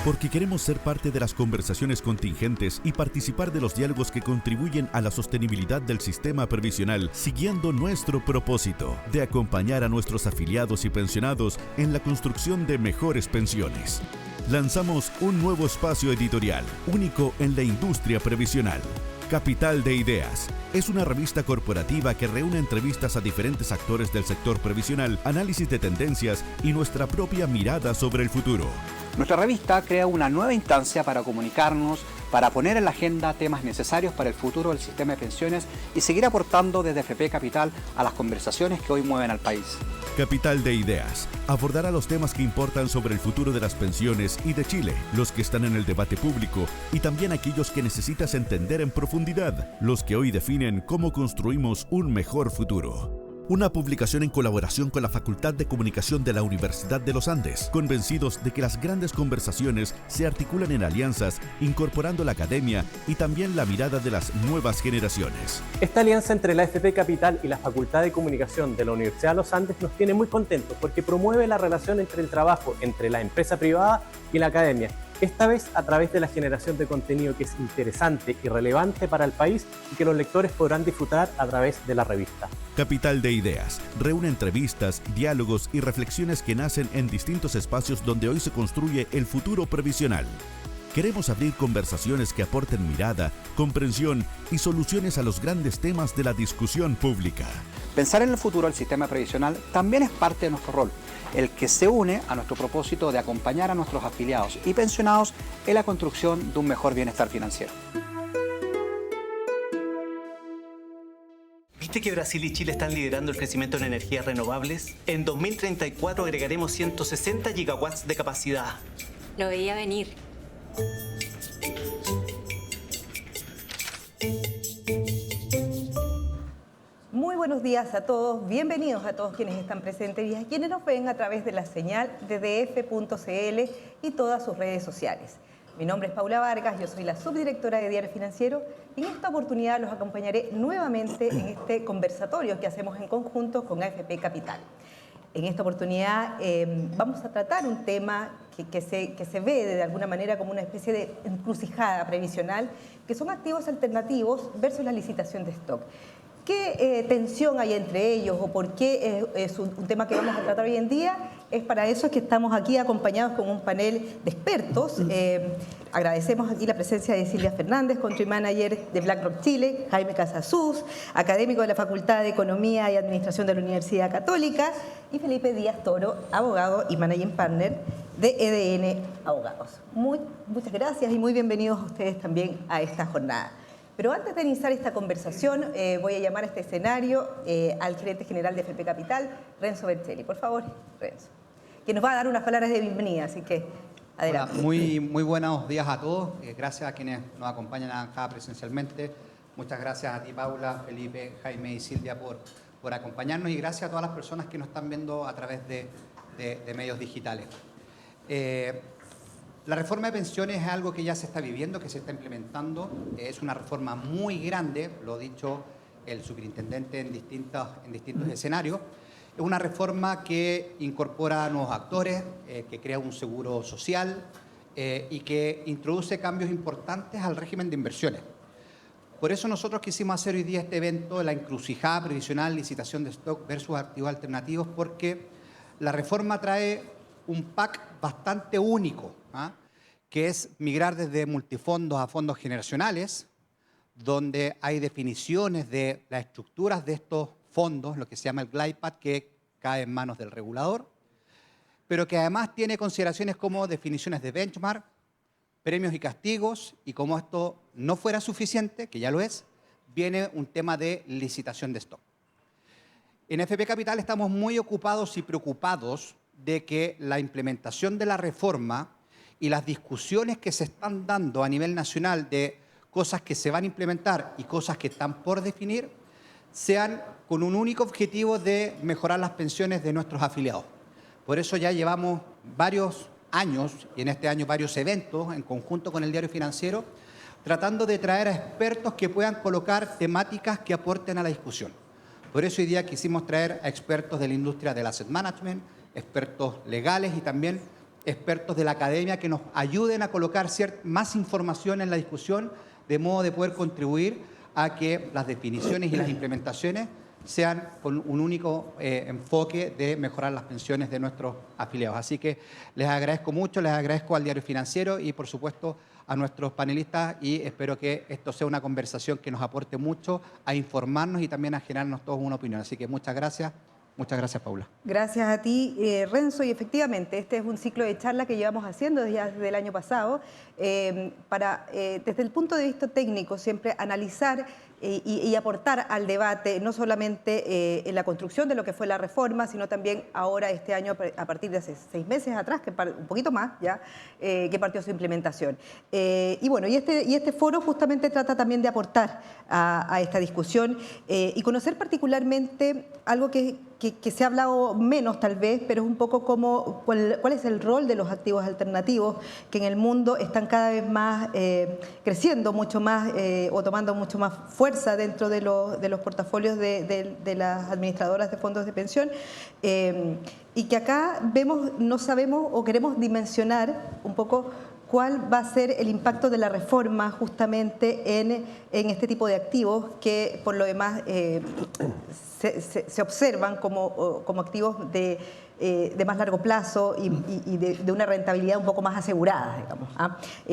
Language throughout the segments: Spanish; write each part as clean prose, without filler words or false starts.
Porque queremos ser parte de las conversaciones contingentes y participar de los diálogos que contribuyen a la sostenibilidad del sistema previsional, siguiendo nuestro propósito de acompañar a nuestros afiliados y pensionados en la construcción de mejores pensiones. Lanzamos un nuevo espacio editorial, único en la industria previsional. Capital de Ideas es una revista corporativa que reúne entrevistas a diferentes actores del sector previsional, análisis de tendencias y nuestra propia mirada sobre el futuro. Nuestra revista crea una nueva instancia para comunicarnos, para poner en la agenda temas necesarios para el futuro del sistema de pensiones y seguir aportando desde FP Capital a las conversaciones que hoy mueven al país. Capital de Ideas abordará los temas que importan sobre el futuro de las pensiones y de Chile, los que están en el debate público y también aquellos que necesitas entender en profundidad, los que hoy definen cómo construimos un mejor futuro. Una publicación en colaboración con la Facultad de Comunicación de la Universidad de los Andes, convencidos de que las grandes conversaciones se articulan en alianzas, incorporando la academia y también la mirada de las nuevas generaciones. Esta alianza entre la FP Capital y la Facultad de Comunicación de la Universidad de los Andes nos tiene muy contentos porque promueve la relación entre el trabajo entre la empresa privada y la academia. Esta vez a través de la generación de contenido que es interesante y relevante para el país y que los lectores podrán disfrutar a través de la revista. Capital de Ideas reúne entrevistas, diálogos y reflexiones que nacen en distintos espacios donde hoy se construye el futuro previsional. Queremos abrir conversaciones que aporten mirada, comprensión y soluciones a los grandes temas de la discusión pública. Pensar en el futuro del sistema previsional también es parte de nuestro rol, el que se une a nuestro propósito de acompañar a nuestros afiliados y pensionados en la construcción de un mejor bienestar financiero. ¿Viste que Brasil y Chile están liderando el crecimiento en energías renovables? En 2034 agregaremos 160 gigawatts de capacidad. Lo veía venir. Muy buenos días a todos, bienvenidos a todos quienes están presentes y a quienes nos ven a través de la señal de df.cl y todas sus redes sociales. Mi nombre es Paula Vargas, yo soy la subdirectora de Diario Financiero y en esta oportunidad los acompañaré nuevamente en este conversatorio que hacemos en conjunto con AFP Capital. En esta oportunidad vamos a tratar un tema que se ve de alguna manera como una especie de encrucijada previsional, que son activos alternativos versus la licitación de stock. ¿Qué tensión hay entre ellos o por qué es un tema que vamos a tratar hoy en día? Es para eso que estamos aquí acompañados con un panel de expertos. Agradecemos aquí la presencia de Silvia Fernández, Country Manager de BlackRock Chile, Jaime Casasus, académico de la Facultad de Economía y Administración de la Universidad Católica, y Felipe Díaz Toro, abogado y Managing Partner de EDN Abogados. Muchas gracias y muy bienvenidos a ustedes también a esta jornada. Pero antes de iniciar esta conversación, voy a llamar a este escenario al gerente general de FP Capital, Renzo Bertelli. Por favor, Renzo, que nos va a dar unas palabras de bienvenida, así que adelante. Hola, muy buenos días a todos. Gracias a quienes nos acompañan acá presencialmente. Muchas gracias a ti, Paula, Felipe, Jaime y Silvia por acompañarnos y gracias a todas las personas que nos están viendo a través de medios digitales. La reforma de pensiones es algo que ya se está viviendo, que se está implementando. Es una reforma muy grande, lo ha dicho el superintendente en distintos escenarios. Es una reforma que incorpora nuevos actores, que crea un seguro social y que introduce cambios importantes al régimen de inversiones. Por eso nosotros quisimos hacer hoy día este evento, la encrucijada previsional, licitación de stock versus activos alternativos, porque la reforma trae un pack bastante único, que es migrar desde multifondos a fondos generacionales, donde hay definiciones de las estructuras de estos fondos, lo que se llama el glide path, que cae en manos del regulador, pero que además tiene consideraciones como definiciones de benchmark, premios y castigos, y como esto no fuera suficiente, que ya lo es, viene un tema de licitación de stock. En FP Capital estamos muy ocupados y preocupados de que la implementación de la reforma y las discusiones que se están dando a nivel nacional de cosas que se van a implementar y cosas que están por definir, sean con un único objetivo de mejorar las pensiones de nuestros afiliados. Por eso ya llevamos varios años, y en este año varios eventos, en conjunto con el Diario Financiero, tratando de traer a expertos que puedan colocar temáticas que aporten a la discusión. Por eso hoy día quisimos traer a expertos de la industria del asset management, expertos legales y también expertos de la academia que nos ayuden a colocar más información en la discusión, de modo de poder contribuir a que las definiciones y las implementaciones sean con un único enfoque de mejorar las pensiones de nuestros afiliados. Así que les agradezco mucho, les agradezco al Diario Financiero y por supuesto a nuestros panelistas, y espero que esto sea una conversación que nos aporte mucho a informarnos y también a generarnos todos una opinión. Así que muchas gracias. Muchas gracias, Paula. Gracias a ti, Renzo. Y efectivamente, este es un ciclo de charla que llevamos haciendo desde el año pasado para, desde el punto de vista técnico, siempre analizar y aportar al debate, no solamente en la construcción de lo que fue la reforma, sino también ahora este año, a partir de hace 6 meses atrás, un poquito más ya, que partió su implementación. Y bueno, y este foro justamente trata también de aportar a esta discusión y conocer particularmente algo que se ha hablado menos tal vez, pero es un poco como cuál es el rol de los activos alternativos que en el mundo están cada vez más creciendo mucho más o tomando mucho más fuerza dentro de los portafolios de las administradoras de fondos de pensión y que acá no sabemos o queremos dimensionar un poco cuál va a ser el impacto de la reforma justamente en este tipo de activos que por lo demás se observan como activos de más largo plazo y de una rentabilidad un poco más asegurada, digamos.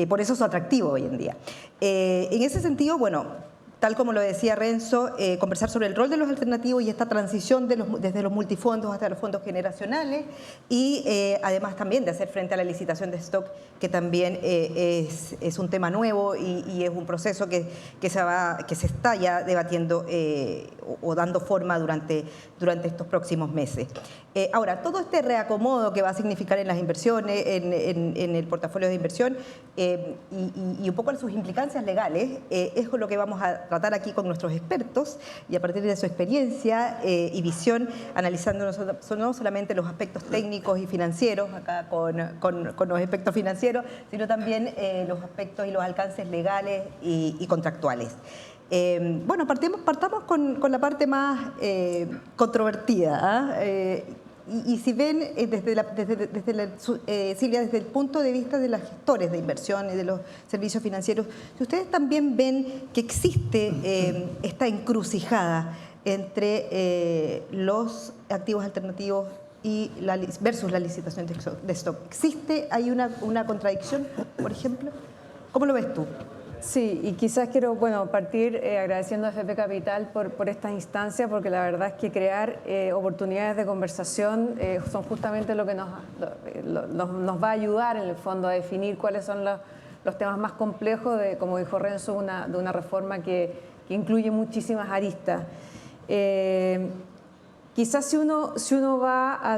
Por eso es atractivo hoy en día. En ese sentido, bueno, tal como lo decía Renzo, conversar sobre el rol de los alternativos y esta transición desde los multifondos hasta los fondos generacionales y además también de hacer frente a la licitación de stock, que también es un tema nuevo y es un proceso que se está ya debatiendo o dando forma durante estos próximos meses. Ahora, todo este reacomodo que va a significar en las inversiones, en el portafolio de inversión y un poco en sus implicancias legales, es con lo que vamos a tratar aquí con nuestros expertos y a partir de su experiencia y visión, analizando no solamente los aspectos técnicos y financieros, acá con los aspectos financieros, sino también los aspectos y los alcances legales y contractuales. Bueno, partamos con la parte más controvertida. Y si ven, Silvia, desde el punto de vista de los gestores de inversión y de los servicios financieros, si ustedes también ven que existe esta encrucijada entre los activos alternativos y versus la licitación de stock. ¿Existe ahí una contradicción, por ejemplo? ¿Cómo lo ves tú? Sí, y quizás quiero partir agradeciendo a FP Capital por esta instancia, porque la verdad es que crear oportunidades de conversación son justamente lo que nos va a ayudar en el fondo a definir cuáles son los temas más complejos, como dijo Renzo, de una reforma que incluye muchísimas aristas. Quizás si uno va a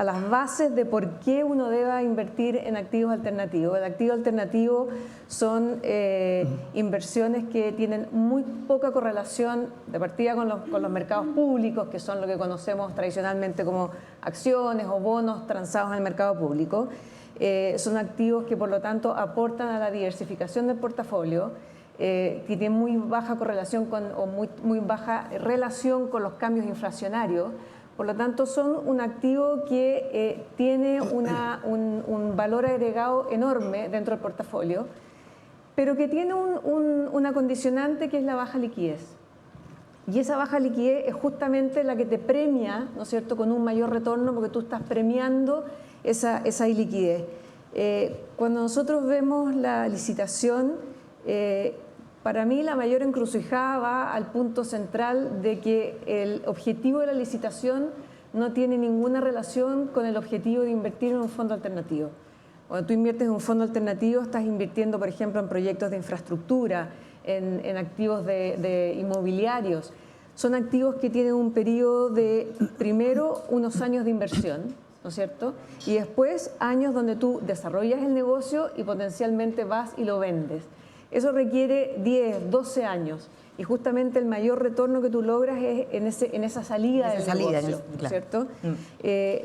las bases de por qué uno deba invertir en activos alternativos. El activo alternativo son inversiones que tienen muy poca correlación de partida con los mercados públicos, que son lo que conocemos tradicionalmente como acciones o bonos transados en el mercado público. Son activos que por lo tanto aportan a la diversificación del portafolio, que tiene muy baja correlación muy baja relación con los cambios inflacionarios. Por lo tanto, son un activo que tiene un valor agregado enorme dentro del portafolio, pero que tiene una condicionante que es la baja liquidez. Y esa baja liquidez es justamente la que te premia, ¿no es cierto?, con un mayor retorno, porque tú estás premiando esa iliquidez. Cuando nosotros vemos la licitación, para mí la mayor encrucijada va al punto central de que el objetivo de la licitación no tiene ninguna relación con el objetivo de invertir en un fondo alternativo. Cuando tú inviertes en un fondo alternativo, estás invirtiendo, por ejemplo, en proyectos de infraestructura, en activos de inmobiliarios. Son activos que tienen un periodo de, primero, unos años de inversión, ¿no es cierto? Y después, años donde tú desarrollas el negocio y potencialmente vas y lo vendes. Eso requiere 10, 12 años y justamente el mayor retorno que tú logras es en esa salida del negocio, claro. ¿Cierto?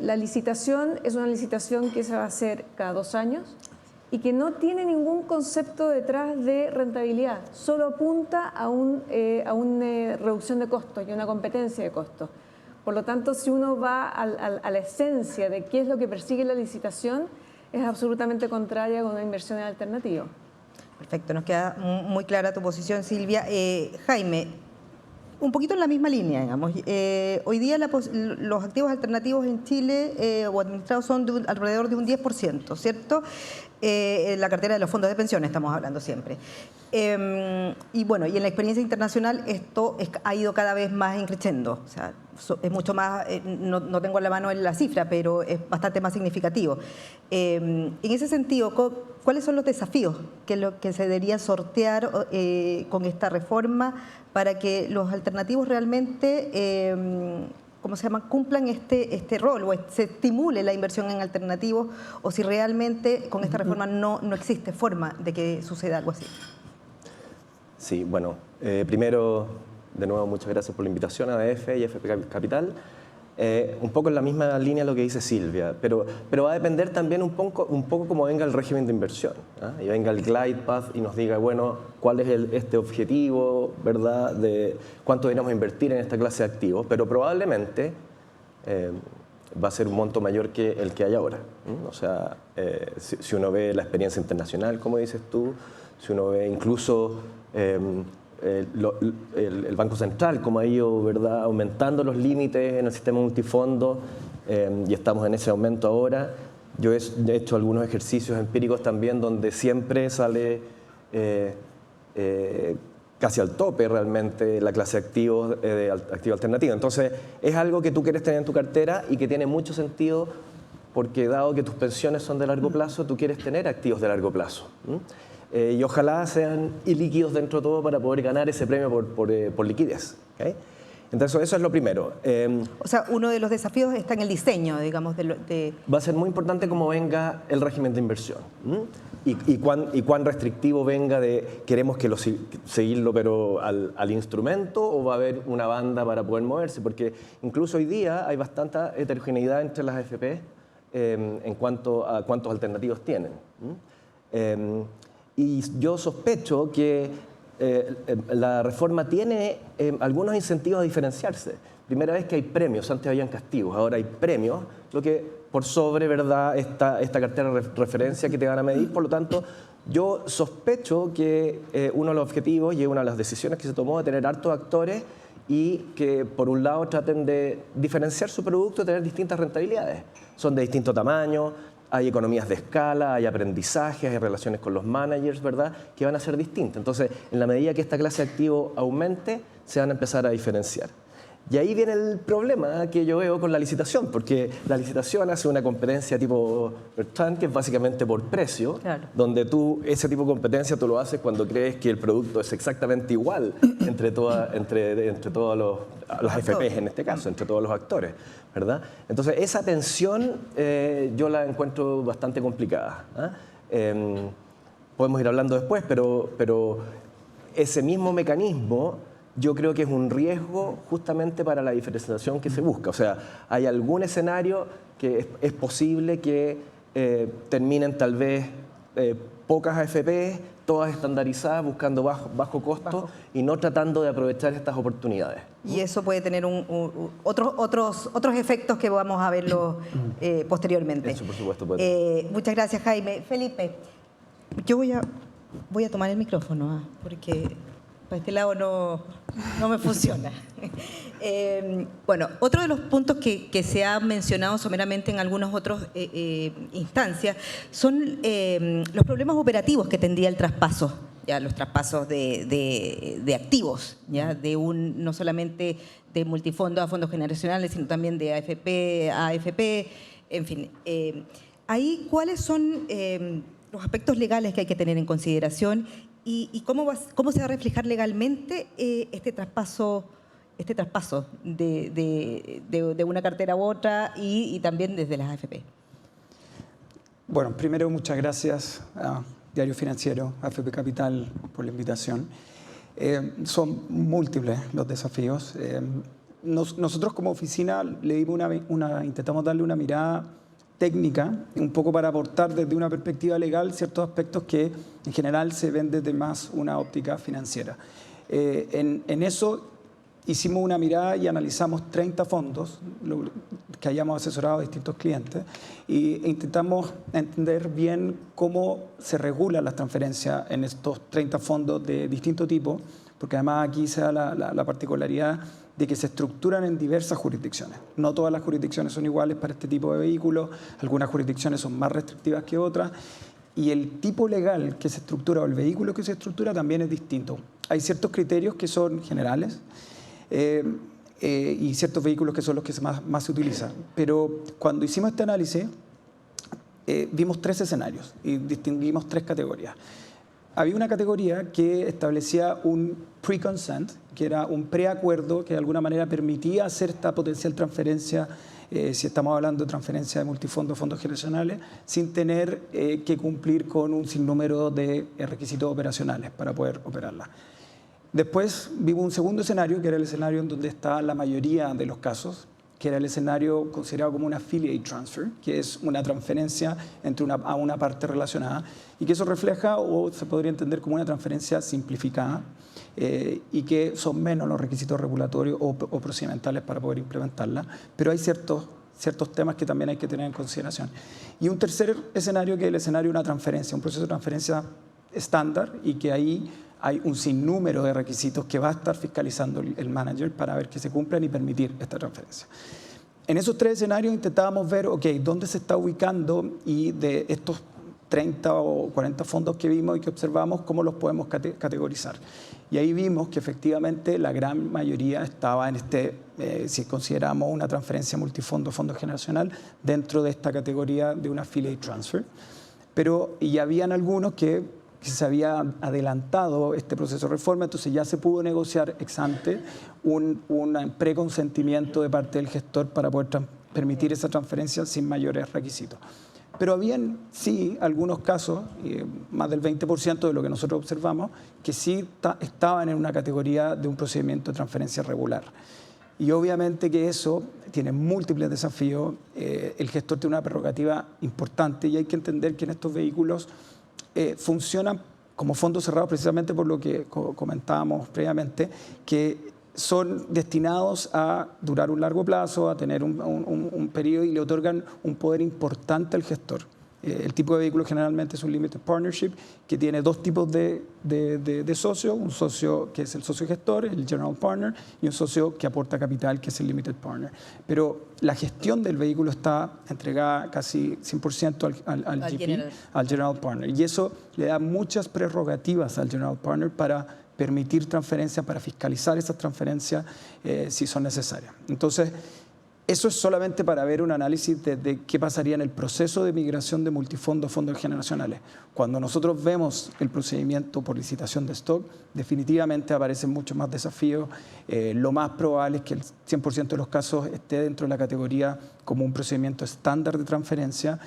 La licitación es una licitación que se va a hacer cada 2 años y que no tiene ningún concepto detrás de rentabilidad, solo apunta a una reducción de costos y una competencia de costos. Por lo tanto, si uno va a la esencia de qué es lo que persigue la licitación, es absolutamente contraria con una inversión en alternativo. Perfecto, nos queda muy clara tu posición, Silvia. Jaime, un poquito en la misma línea, digamos. Hoy día los activos alternativos en Chile o administrados son alrededor de un 10%, ¿cierto? La cartera de los fondos de pensiones estamos hablando siempre. Y bueno, y en la experiencia internacional esto ha ido cada vez más increciendo. O sea, es mucho más, no tengo la mano en la cifra, pero es bastante más significativo. En ese sentido, ¿cuáles son los desafíos que se debería sortear con esta reforma para que los alternativos realmente cumplan este rol o se estimule la inversión en alternativos, o si realmente con esta reforma no existe forma de que suceda algo así? Sí, bueno, primero, de nuevo, muchas gracias por la invitación a ADF y FP Capital. Un poco en la misma línea lo que dice Silvia, pero va a depender también un poco cómo venga el régimen de inversión, ¿eh? Y venga el glide path y nos diga, bueno, cuál es este objetivo, ¿verdad?, de cuánto deberíamos invertir en esta clase de activos, pero probablemente va a ser un monto mayor que el que hay ahora. O sea, si uno ve la experiencia internacional, como dices tú, si uno ve incluso el Banco Central, como ha ido, ¿verdad?, aumentando los límites en el sistema multifondo, y estamos en ese aumento ahora. Yo he hecho algunos ejercicios empíricos también donde siempre sale casi al tope realmente la clase de activos, activo alternativo. Entonces, es algo que tú quieres tener en tu cartera y que tiene mucho sentido porque dado que tus pensiones son de largo plazo, tú quieres tener activos de largo plazo. Y ojalá sean ilíquidos dentro de todo para poder ganar ese premio por liquidez. ¿Okay? Entonces, eso es lo primero. O sea, uno de los desafíos está en el diseño, digamos, Va a ser muy importante cómo venga el régimen de inversión. Y cuán restrictivo venga de queremos seguirlo pero al instrumento, o va a haber una banda para poder moverse, porque incluso hoy día hay bastante heterogeneidad entre las AFP en cuanto a cuántos alternativos tienen. Y yo sospecho que la reforma tiene algunos incentivos a diferenciarse. Primera vez que hay premios, antes habían castigos, ahora hay premios, lo que por sobre, ¿verdad?, esta cartera de referencia que te van a medir. Por lo tanto, yo sospecho que uno de los objetivos y una de las decisiones que se tomó de tener hartos actores y que por un lado traten de diferenciar su producto y tener distintas rentabilidades. Son de distinto tamaño, hay economías de escala, hay aprendizajes, hay relaciones con los managers, ¿verdad?, que van a ser distintas. Entonces, en la medida que esta clase de activo aumente, se van a empezar a diferenciar. Y ahí viene el problema que yo veo con la licitación, porque la licitación hace una competencia tipo Bertrand, que es básicamente por precio, claro, donde ese tipo de competencia tú lo haces cuando crees que el producto es exactamente igual entre todos los FPs en este caso, entre todos los actores, ¿verdad? Entonces, esa tensión yo la encuentro bastante complicada. Podemos ir hablando después, pero ese mismo mecanismo yo creo que es un riesgo justamente para la diferenciación que se busca. O sea, hay algún escenario que es posible que terminen tal vez pocas AFP, todas estandarizadas, buscando bajo costo y no tratando de aprovechar estas oportunidades. Y eso puede tener otros efectos que vamos a verlo posteriormente. Eso, por supuesto, puede. Muchas gracias, Jaime. Felipe, yo voy a tomar el micrófono, porque para este lado no me funciona. Bueno, otro de los puntos que se ha mencionado someramente en algunas otras instancias son los problemas operativos que tendría el traspaso, ya los traspasos de activos, ya no solamente de multifondos a fondos generacionales, sino también de AFP a AFP, en fin. Ahí, ¿cuáles son los aspectos legales que hay que tener en consideración y cómo se va a reflejar legalmente este traspaso de una cartera u otra y también desde las AFP? Bueno, primero muchas gracias a Diario Financiero, AFP Capital, por la invitación. Son múltiples los desafíos. Nosotros como oficina intentamos darle una mirada técnica, un poco para aportar desde una perspectiva legal ciertos aspectos que en general se ven desde más una óptica financiera. En eso hicimos una mirada y analizamos 30 fondos que hayamos asesorado a distintos clientes e intentamos entender bien cómo se regulan las transferencias en estos 30 fondos de distinto tipo, porque además aquí se da la particularidad de que se estructuran en diversas jurisdicciones. No todas las jurisdicciones son iguales para este tipo de vehículos, algunas jurisdicciones son más restrictivas que otras, y el tipo legal que se estructura o el vehículo que se estructura también es distinto. Hay ciertos criterios que son generales y ciertos vehículos que son los que más se utilizan. Pero cuando hicimos este análisis, vimos 3 escenarios y distinguimos 3 categorías. Había una categoría que establecía un pre-consent, que era un preacuerdo que de alguna manera permitía hacer esta potencial transferencia, si estamos hablando de transferencia de multifondos, fondos generacionales, sin tener que cumplir con un sinnúmero de requisitos operacionales para poder operarla. Después vimos un segundo escenario, que era el escenario en donde está la mayoría de los casos, que era el escenario considerado como un affiliate transfer, que es una transferencia a una parte relacionada, y que eso refleja o se podría entender como una transferencia simplificada, y que son menos los requisitos regulatorios o procedimentales para poder implementarla, pero hay ciertos temas que también hay que tener en consideración. Y un tercer escenario, que es el escenario de una transferencia, un proceso de transferencia estándar, y que ahí hay un sinnúmero de requisitos que va a estar fiscalizando el manager para ver que se cumplan y permitir esta transferencia. En esos 3 escenarios intentábamos ver, dónde se está ubicando, y de estos 30 o 40 fondos que vimos y que observamos, cómo los podemos categorizar. Y ahí vimos que efectivamente la gran mayoría estaba en si consideramos una transferencia multifondo, fondo generacional, dentro de esta categoría de un affiliate transfer. Pero y habían algunos que se había adelantado este proceso de reforma, entonces ya se pudo negociar ex ante un preconsentimiento de parte del gestor para poder permitir esa transferencia sin mayores requisitos. Pero habían, sí, algunos casos, más del 20% de lo que nosotros observamos, que sí estaban en una categoría de un procedimiento de transferencia regular. Y obviamente que eso tiene múltiples desafíos. El gestor tiene una prerrogativa importante y hay que entender que en estos vehículos funcionan como fondos cerrados precisamente por lo que comentábamos previamente, que son destinados a durar un largo plazo, a tener un periodo, y le otorgan un poder importante al gestor. El tipo de vehículo generalmente es un limited partnership que tiene 2 tipos de socios, un socio que es el socio gestor, el general partner, y un socio que aporta capital, que es el limited partner. Pero la gestión del vehículo está entregada casi 100% al GP, al general partner, y eso le da muchas prerrogativas al general partner para permitir transferencias, para fiscalizar esas transferencias si son necesarias. Entonces, eso es solamente para ver un análisis de qué pasaría en el proceso de migración de multifondos, fondos generacionales. Cuando nosotros vemos el procedimiento por licitación de stock, definitivamente aparecen muchos más desafíos. Lo más probable es que el 100% de los casos esté dentro de la categoría como un procedimiento estándar de transferencia,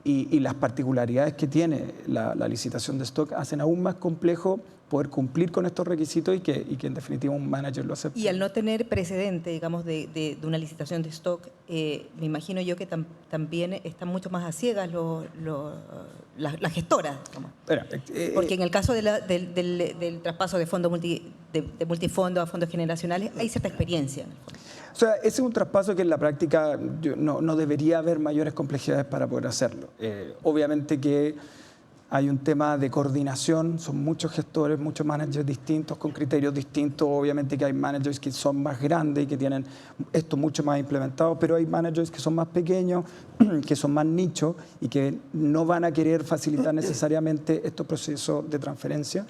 y las particularidades que tiene la licitación de stock hacen aún más complejo poder cumplir con estos requisitos y que en definitiva un manager lo acepte. Y al no tener precedente, digamos, de una licitación de stock, me imagino yo que también están mucho más a ciegas las gestoras. Porque en el caso del traspaso de fondos de multifondos a fondos generacionales hay cierta experiencia. O sea, ese es un traspaso que en la práctica no debería haber mayores complejidades para poder hacerlo. Obviamente que hay un tema de coordinación, son muchos gestores, muchos managers distintos, con criterios distintos. Obviamente que hay managers que son más grandes y que tienen esto mucho más implementado, pero hay managers que son más pequeños, que son más nichos y que no van a querer facilitar necesariamente estos procesos de transferencia.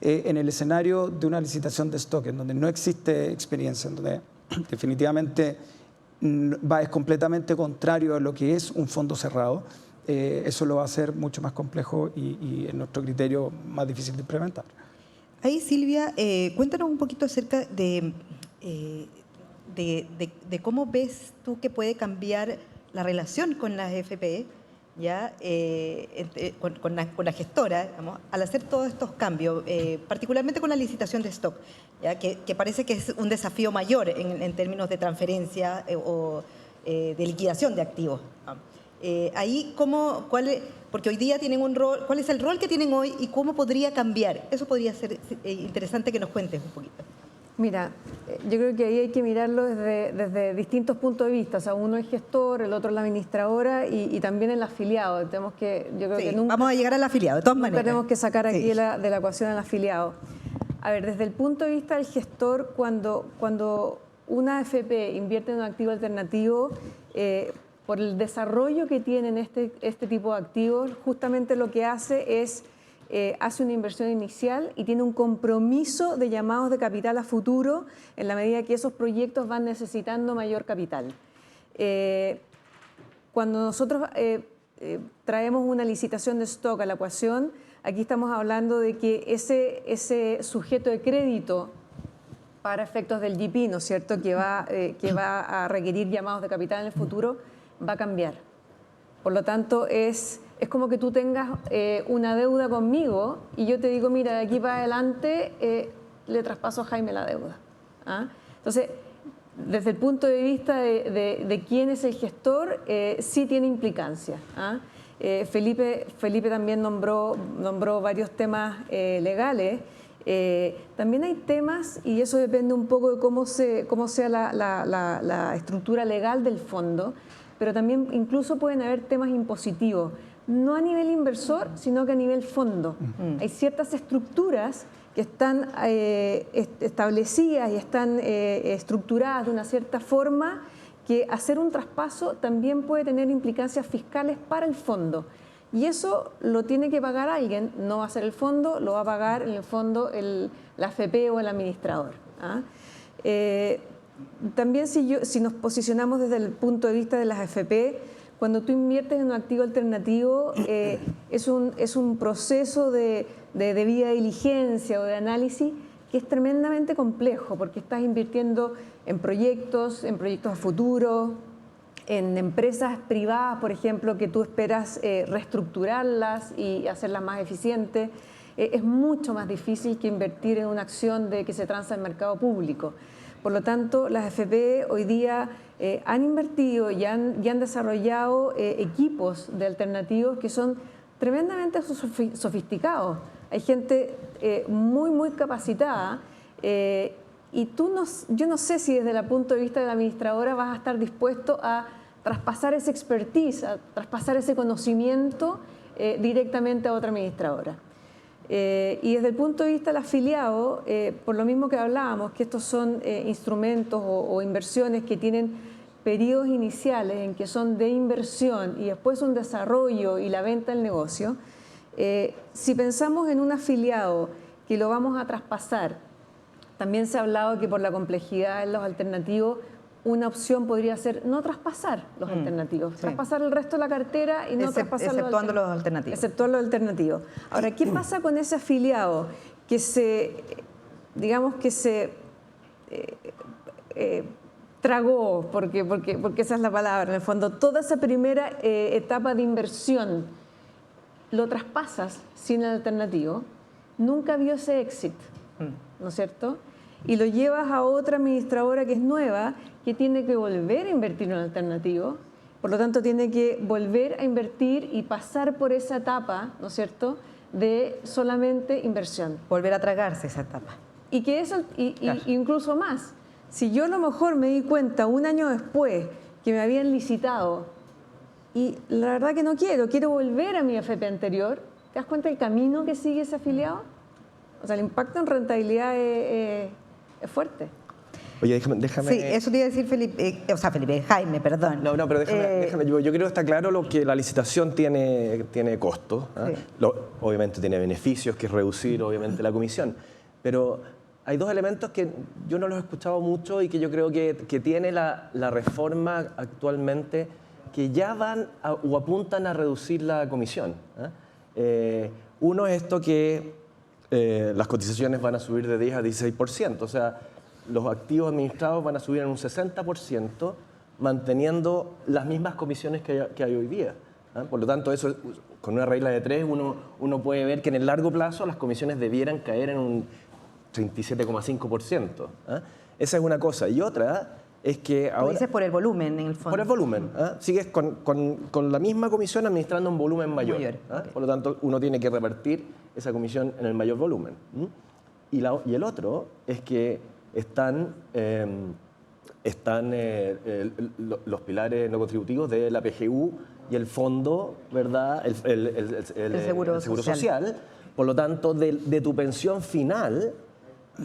En el escenario de una licitación de stock, en donde no existe experiencia, en donde definitivamente es completamente contrario a lo que es un fondo cerrado, eso lo va a hacer mucho más complejo y en nuestro criterio más difícil de implementar. Ahí, Silvia, cuéntanos un poquito acerca de cómo ves tú que puede cambiar la relación con las FPE, ¿ya? Con la gestora, digamos, al hacer todos estos cambios, particularmente con la licitación de stock, ¿ya? Que parece que es un desafío mayor en términos de transferencia o de liquidación de activos. Ahí, porque hoy día tienen un rol, ¿cuál es el rol que tienen hoy y cómo podría cambiar? Eso podría ser interesante que nos cuentes un poquito. Mira, yo creo que ahí hay que mirarlo desde distintos puntos de vista. O sea, uno es gestor, el otro es la administradora y también el afiliado. Tenemos que, yo creo que nunca, vamos a llegar al afiliado, de todas maneras. Tenemos que sacar aquí de la ecuación al afiliado. A ver, desde el punto de vista del gestor, cuando una AFP invierte en un activo alternativo, por el desarrollo que tienen este tipo de activos, justamente lo que hace es hace una inversión inicial y tiene un compromiso de llamados de capital a futuro en la medida que esos proyectos van necesitando mayor capital. Cuando nosotros traemos una licitación de stock a la ecuación, aquí estamos hablando de que ese sujeto de crédito para efectos del GP, ¿no es cierto?, que va a requerir llamados de capital en el futuro, va a cambiar. Por lo tanto, es como que tú tengas una deuda conmigo y yo te digo, mira, de aquí para adelante le traspaso a Jaime la deuda. ¿Ah? Entonces, desde el punto de vista de quién es el gestor, sí tiene implicancia. ¿Ah? Felipe también nombró varios temas legales. También hay temas, y eso depende un poco de cómo sea la estructura legal del fondo, pero también incluso pueden haber temas impositivos, no a nivel inversor, sino que a nivel fondo. Hay ciertas estructuras que están establecidas y están estructuradas de una cierta forma que hacer un traspaso también puede tener implicancias fiscales para el fondo. Y eso lo tiene que pagar alguien, no va a ser el fondo, lo va a pagar en el fondo la AFP o el administrador. ¿Ah? También si nos posicionamos desde el punto de vista de las AFP, cuando tú inviertes en un activo alternativo, es un proceso de debida diligencia o de análisis que es tremendamente complejo, porque estás invirtiendo en proyectos a futuro, en empresas privadas, por ejemplo, que tú esperas reestructurarlas y hacerlas más eficientes. Es mucho más difícil que invertir en una acción que se transa en mercado público. Por lo tanto, las AFP hoy día han invertido y han desarrollado equipos de alternativos que son tremendamente sofisticados. Hay gente muy, muy capacitada y yo no sé si desde el punto de vista de la administradora vas a estar dispuesto a traspasar esa expertise, a traspasar ese conocimiento directamente a otra administradora. Y desde el punto de vista del afiliado, por lo mismo que hablábamos, que estos son instrumentos o inversiones que tienen periodos iniciales en que son de inversión y después un desarrollo y la venta del negocio, si pensamos en un afiliado que lo vamos a traspasar, también se ha hablado que por la complejidad en los alternativos, una opción podría ser no traspasar los alternativos, traspasar el resto de la cartera y no traspasar exceptuando los alternativos. Exceptuando los alternativos. Ahora, ¿qué pasa con ese afiliado que digamos que se tragó, porque esa es la palabra, en el fondo, toda esa primera etapa de inversión, lo traspasas sin el alternativo, nunca vio ese exit, ¿no es cierto? Y lo llevas a otra administradora que es nueva, que tiene que volver a invertir en un alternativo, por lo tanto tiene que volver a invertir y pasar por esa etapa, ¿no es cierto?, de solamente inversión. Volver a tragarse esa etapa. Y que eso, incluso más, si yo a lo mejor me di cuenta un año después que me habían licitado y la verdad que no quiero volver a mi AFP anterior, ¿te das cuenta del camino que sigue ese afiliado? O sea, el impacto en rentabilidad es fuerte. Oye, déjame... Sí, eso te iba a decir Jaime, perdón. No, pero déjame yo creo que está claro lo que la licitación tiene costo. ¿Eh? Sí. Obviamente tiene beneficios, que es reducir obviamente la comisión, pero hay dos elementos que yo no los he escuchado mucho y que yo creo que tiene la reforma actualmente que ya van o apuntan a reducir la comisión. Uno es esto que las cotizaciones van a subir de 10 a 16%, o sea, los activos administrados van a subir en un 60%, manteniendo las mismas comisiones que hay hoy día. Por lo tanto, eso con una regla de 3 uno puede ver que en el largo plazo las comisiones debieran caer en un 37,5%. Esa es una cosa. Y otra es que ahora... Dices por el volumen, en el fondo. Por el volumen. Sigues con la misma comisión administrando un volumen mayor. Okay. Por lo tanto, uno tiene que repartir esa comisión en el mayor volumen. Y el otro es que están los pilares no contributivos de la PGU y el fondo, ¿verdad? El seguro social. Por lo tanto, de tu pensión final,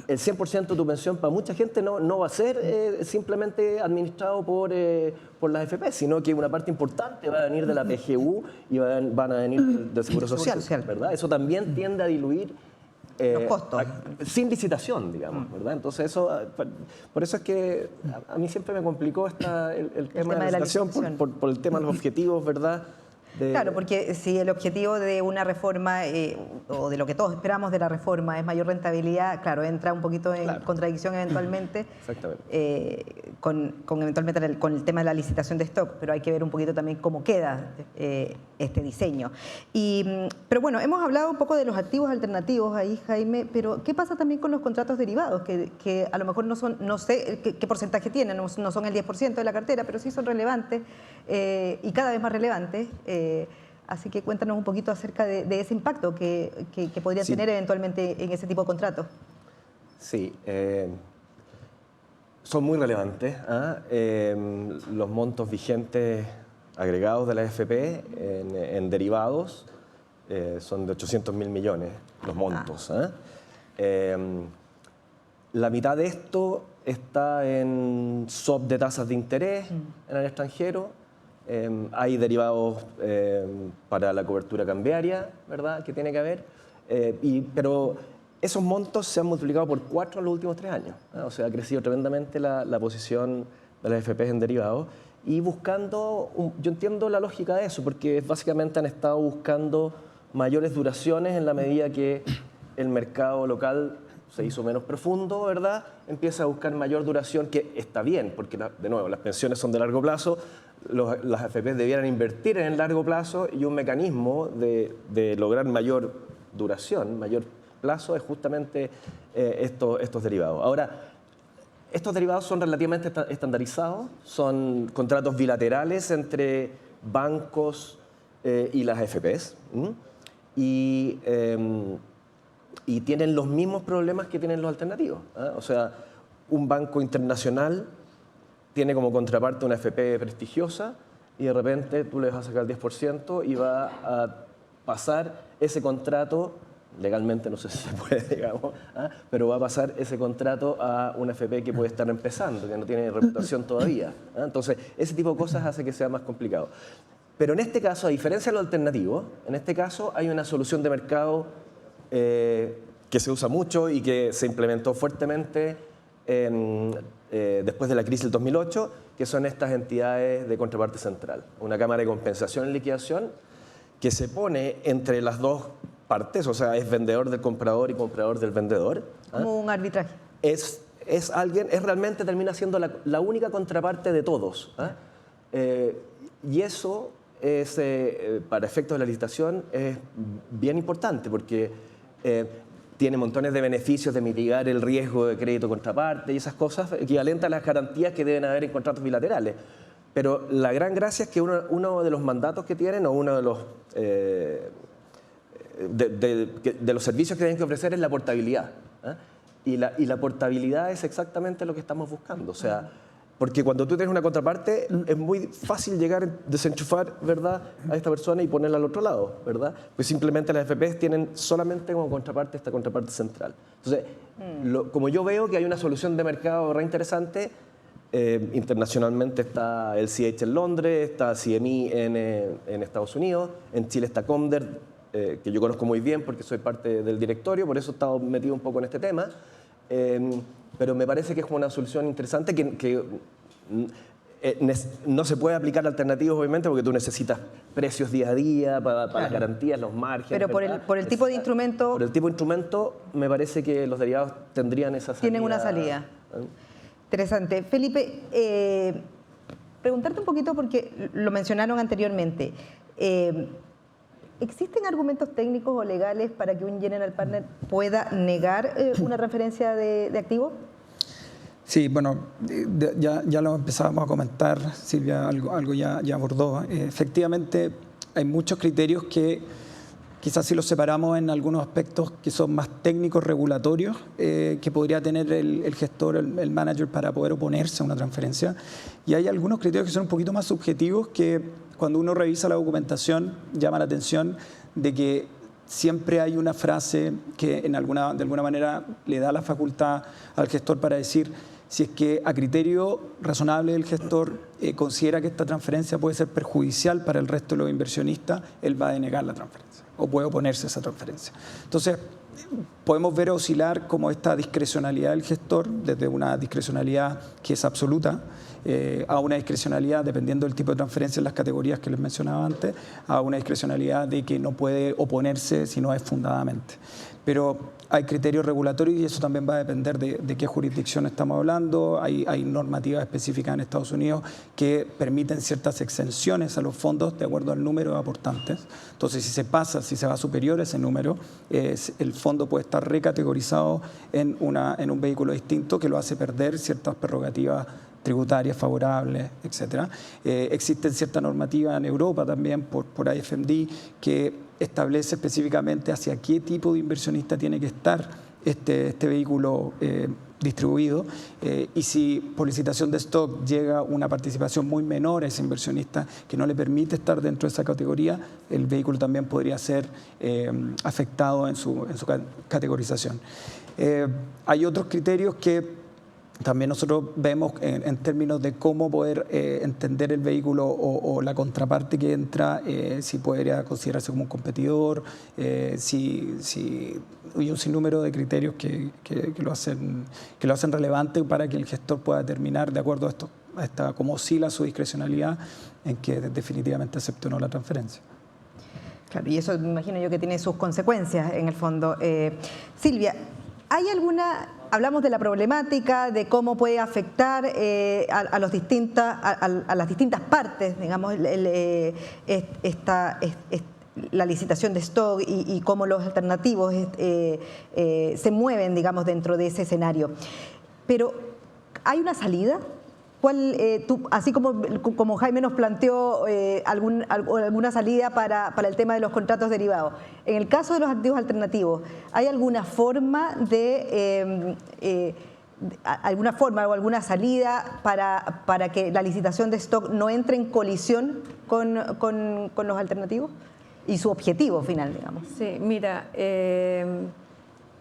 el 100% de tu pensión para mucha gente no va a ser simplemente administrado por las AFP, sino que una parte importante va a venir de la PGU y van a venir del Seguro Social, ¿verdad? Eso también tiende a diluir los costos. Sin licitación, digamos, ¿verdad? Entonces por eso es que a mí siempre me complicó el tema de la licitación por el tema de los objetivos, ¿verdad? Claro, porque si el objetivo de una reforma o de lo que todos esperamos de la reforma es mayor rentabilidad, claro, entra un poquito en contradicción eventualmente con el tema de la licitación de stock, pero hay que ver un poquito también cómo queda este diseño. Pero bueno, hemos hablado un poco de los activos alternativos ahí, Jaime, pero ¿qué pasa también con los contratos derivados? Que a lo mejor no sé qué porcentaje tienen, no son el 10% de la cartera, pero sí son relevantes y cada vez más relevantes. Así que cuéntanos un poquito acerca de ese impacto que podrían tener eventualmente en ese tipo de contratos. Sí, son muy relevantes. Los montos vigentes agregados de la AFP en derivados son de 800.000 millones, los montos. La mitad de esto está en swap de tasas de interés en el extranjero. Hay derivados para la cobertura cambiaria, ¿verdad?, que tiene que haber, pero esos montos se han multiplicado por 4 en los últimos 3 años, ¿no? O sea, ha crecido tremendamente la posición de las AFP en derivados y buscando, yo entiendo la lógica de eso, porque básicamente han estado buscando mayores duraciones en la medida que el mercado local se hizo menos profundo, ¿verdad? Empieza a buscar mayor duración, que está bien, porque de nuevo, las pensiones son de largo plazo, las AFP debieran invertir en el largo plazo y un mecanismo de lograr mayor duración, mayor plazo, es justamente estos derivados. Ahora, estos derivados son relativamente estandarizados, son contratos bilaterales entre bancos y las AFPs, y tienen los mismos problemas que tienen los alternativos, ¿eh? O sea, un banco internacional tiene como contraparte una AFP prestigiosa y de repente tú le vas a sacar el 10% y va a pasar ese contrato, legalmente no sé si se puede, digamos, pero va a pasar ese contrato a una AFP que puede estar empezando, que no tiene reputación todavía. Entonces, ese tipo de cosas hace que sea más complicado. Pero en este caso, a diferencia de lo alternativo, en este caso hay una solución de mercado que se usa mucho y que se implementó fuertemente después de la crisis del 2008, que son estas entidades de contraparte central. Una cámara de compensación y liquidación que se pone entre las dos partes, o sea, es vendedor del comprador y comprador del vendedor. Como un arbitraje. Realmente termina siendo la única contraparte de todos. Y eso es, para efectos de la licitación, es bien importante porque tiene montones de beneficios de mitigar el riesgo de crédito contraparte y esas cosas, equivalentes a las garantías que deben haber en contratos bilaterales. Pero la gran gracia es que uno de los mandatos que tienen, o uno de los, de los servicios que tienen que ofrecer es la portabilidad. Y la portabilidad es exactamente lo que estamos buscando. O sea, porque cuando tú tienes una contraparte, es muy fácil llegar a desenchufar, ¿verdad?, a esta persona y ponerla al otro lado, ¿verdad? Pues simplemente las FPs tienen solamente como contraparte esta contraparte central. Entonces, como yo veo que hay una solución de mercado re interesante, internacionalmente está el CH en Londres, está CME en Estados Unidos, en Chile está Comder, que yo conozco muy bien porque soy parte del directorio, por eso he estado metido un poco en este tema. Pero me parece que es una solución interesante que no se puede aplicar alternativos, obviamente, porque tú necesitas precios día a día para las garantías, los márgenes. Pero por el tipo de instrumento... Por el tipo de instrumento, me parece que los derivados tendrían esa salida. Tienen una salida. Interesante. Felipe, preguntarte un poquito, porque lo mencionaron anteriormente. ¿Existen argumentos técnicos o legales para que un general partner pueda negar una referencia de activo? Sí, bueno, ya lo empezábamos a comentar, Silvia algo ya abordó. Efectivamente, hay muchos criterios que Quizás si los separamos en algunos aspectos que son más técnicos, regulatorios, que podría tener el gestor, el manager para poder oponerse a una transferencia. Y hay algunos criterios que son un poquito más subjetivos que cuando uno revisa la documentación llama la atención de que siempre hay una frase que de alguna manera le da la facultad al gestor para decir si es que a criterio razonable del gestor considera que esta transferencia puede ser perjudicial para el resto de los inversionistas, él va a denegar la transferencia o puede oponerse a esa transferencia. Entonces, podemos ver oscilar como esta discrecionalidad del gestor, desde una discrecionalidad que es absoluta, a una discrecionalidad, dependiendo del tipo de transferencia en las categorías que les mencionaba antes, a una discrecionalidad de que no puede oponerse si no es fundadamente. Pero hay criterios regulatorios y eso también va a depender de qué jurisdicción estamos hablando. Hay normativas específicas en Estados Unidos que permiten ciertas exenciones a los fondos de acuerdo al número de aportantes. Entonces, si se va superior a ese número, el fondo puede estar recategorizado en un vehículo distinto que lo hace perder ciertas prerrogativas tributarias favorables, etc. Existe cierta normativa en Europa también por IFMD que establece específicamente hacia qué tipo de inversionista tiene que estar este vehículo distribuido y si por licitación de stock llega una participación muy menor a ese inversionista que no le permite estar dentro de esa categoría, el vehículo también podría ser afectado en su categorización. Hay otros criterios que también nosotros vemos en términos de cómo poder entender el vehículo o la contraparte que entra, si podría considerarse como un competidor, hay un sinnúmero de criterios que lo hacen relevante para que el gestor pueda determinar, de acuerdo a esta cómo oscila su discrecionalidad, en que definitivamente acepte o no la transferencia. Claro, y eso me imagino yo que tiene sus consecuencias en el fondo. Silvia, hablamos de la problemática, de cómo puede afectar a las distintas partes, digamos, la licitación de stock y cómo los alternativos se mueven, digamos, dentro de ese escenario. Pero, ¿hay una salida? Así como Jaime nos planteó alguna salida para el tema de los contratos derivados, en el caso de los activos alternativos, ¿hay alguna forma o alguna salida para que la licitación de stock no entre en colisión con los alternativos y su objetivo final, digamos? Sí, mira,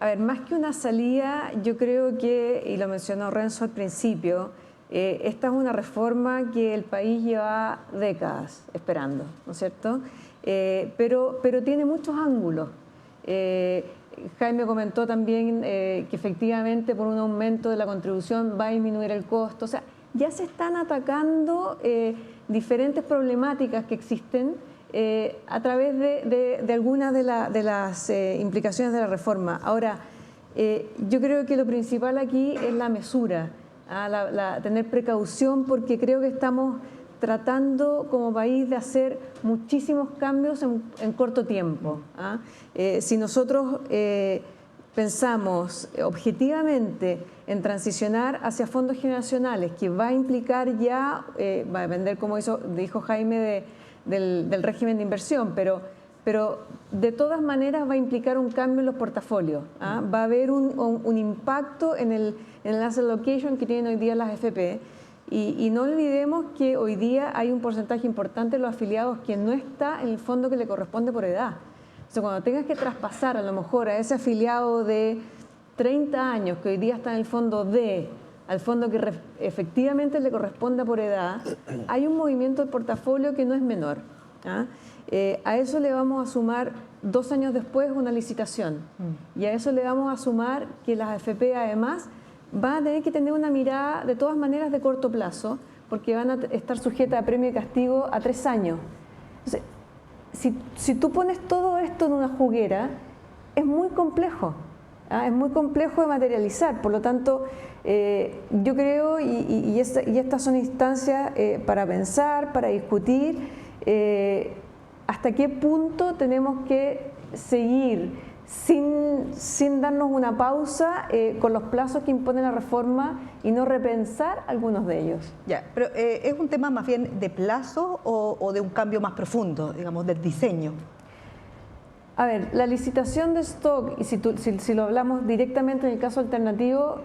a ver, más que una salida, yo creo que, y lo mencionó Renzo al principio, esta es una reforma que el país lleva décadas esperando, ¿no es cierto? Pero tiene muchos ángulos. Jaime comentó también que efectivamente por un aumento de la contribución va a disminuir el costo. O sea, ya se están atacando diferentes problemáticas que existen a través de algunas de las implicaciones de la reforma. Ahora, yo creo que lo principal aquí es la mesura. Tener precaución, porque creo que estamos tratando como país de hacer muchísimos cambios en corto tiempo. Si nosotros pensamos objetivamente en transicionar hacia fondos generacionales, que va a implicar ya, va a depender, como dijo Jaime, del régimen de inversión, pero de todas maneras va a implicar un cambio en los portafolios. Va a haber un impacto en el asset allocation que tienen hoy día las FP, y no olvidemos que hoy día hay un porcentaje importante de los afiliados que no está en el fondo que le corresponde por edad. O sea, cuando tengas que traspasar a lo mejor a ese afiliado de 30 años que hoy día está en el fondo D, al fondo que efectivamente le corresponda por edad, hay un movimiento del portafolio que no es menor. A eso le vamos a sumar 2 años después una licitación, y a eso le vamos a sumar que las AFP además van a tener que tener una mirada de todas maneras de corto plazo, porque van a estar sujetas a premio y castigo a 3 años. Entonces, si tú pones todo esto en una juguera, es muy complejo, es muy complejo de materializar. Por lo tanto, yo creo, y estas son instancias para pensar, para discutir, hasta qué punto tenemos que seguir sin darnos una pausa con los plazos que impone la reforma y no repensar algunos de ellos. Ya, pero ¿es un tema más bien de plazo o de un cambio más profundo, digamos, del diseño? A ver, la licitación de stock, y si lo hablamos directamente en el caso alternativo,